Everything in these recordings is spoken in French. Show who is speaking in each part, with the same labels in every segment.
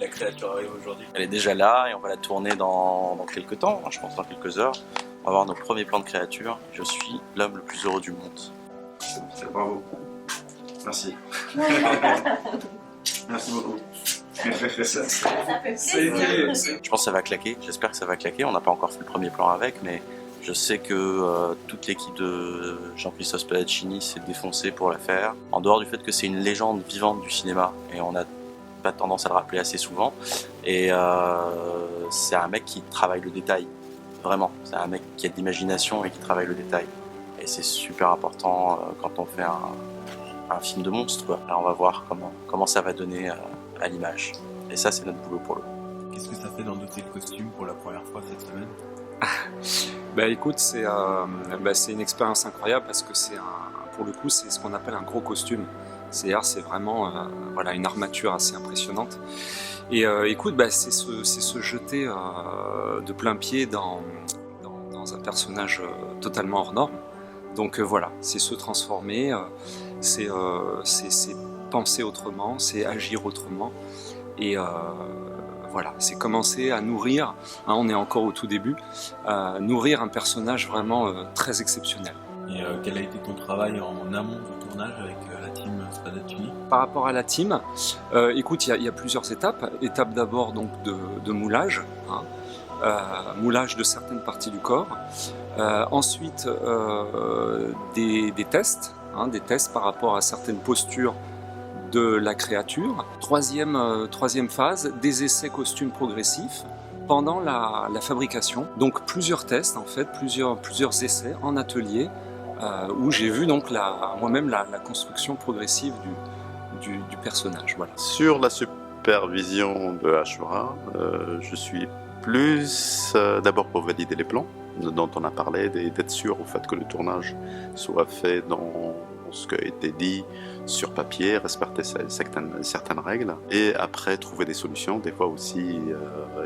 Speaker 1: La créature arrive aujourd'hui.
Speaker 2: Elle est déjà là et on va la tourner dans quelques temps, je pense dans quelques heures. On va avoir nos premiers plans de créature. Je suis l'homme le plus heureux du monde.
Speaker 1: Bravo. Merci. Merci beaucoup.
Speaker 3: Ça fait plaisir.
Speaker 2: Je pense que ça va claquer, j'espère que ça va claquer. On n'a pas encore fait le premier plan avec, mais je sais que toute l'équipe de Jean-Christophe Spadaccini s'est défoncée pour la faire. En dehors du fait que c'est une légende vivante du cinéma, et on n'a pas tendance à le rappeler assez souvent, et c'est un mec qui travaille le détail, vraiment. C'est un mec qui a de l'imagination et qui travaille le détail. Et c'est super important quand on fait un film de monstre, quoi. Là, on va voir comment ça va donner à l'image. Et ça, c'est notre boulot pour le coup.
Speaker 1: Qu'est-ce que ça fait d'endosser le costume pour la première fois cette semaine?
Speaker 3: Bah écoute, c'est une expérience incroyable parce que pour le coup, c'est ce qu'on appelle un gros costume. C'est-à-dire, c'est vraiment voilà, une armature assez impressionnante. Et écoute, c'est se jeter de plein pied dans un personnage totalement hors norme. Donc voilà, c'est se transformer, c'est penser autrement, c'est agir autrement. Et voilà, c'est commencer à nourrir, hein, on est encore au tout début, nourrir un personnage vraiment très exceptionnel.
Speaker 1: Et quel a été ton travail en amont du tournage avec la team Spadaccini?
Speaker 3: Par rapport à la team, écoute, il y a plusieurs étapes. Étape d'abord donc de moulage, hein, moulage de certaines parties du corps. Ensuite, des tests, hein, des tests par rapport à certaines postures de la créature. Troisième phase, des essais costumes progressifs pendant la fabrication. Donc plusieurs tests, en fait, plusieurs essais en atelier où j'ai vu donc moi-même la construction progressive du personnage. Voilà.
Speaker 4: Sur la supervision de Ashura, je suis plus d'abord pour valider les plans dont on a parlé, d'être sûr au fait que le tournage soit fait dans ce qui a été dit sur papier, respecter certaines règles, et après trouver des solutions. Des fois aussi,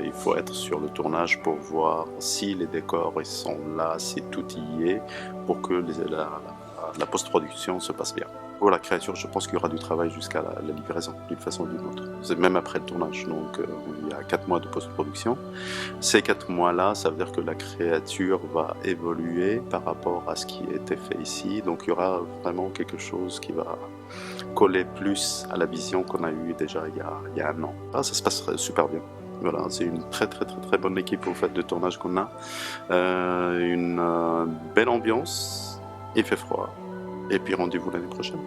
Speaker 4: il faut être sur le tournage pour voir si les décors ils sont là, si tout y est, pour que la post-production se passe bien. Pour la créature, je pense qu'il y aura du travail jusqu'à la livraison, d'une façon ou d'une autre. C'est même après le tournage, donc il y a 4 mois de post-production. Ces 4 mois-là, ça veut dire que la créature va évoluer par rapport à ce qui a été fait ici. Donc il y aura vraiment quelque chose qui va coller plus à la vision qu'on a eue déjà il y a un an. Ah, ça se passe super bien. Voilà, c'est une très bonne équipe au fait de tournage qu'on a. Une belle ambiance, il fait froid. Et puis rendez-vous l'année prochaine.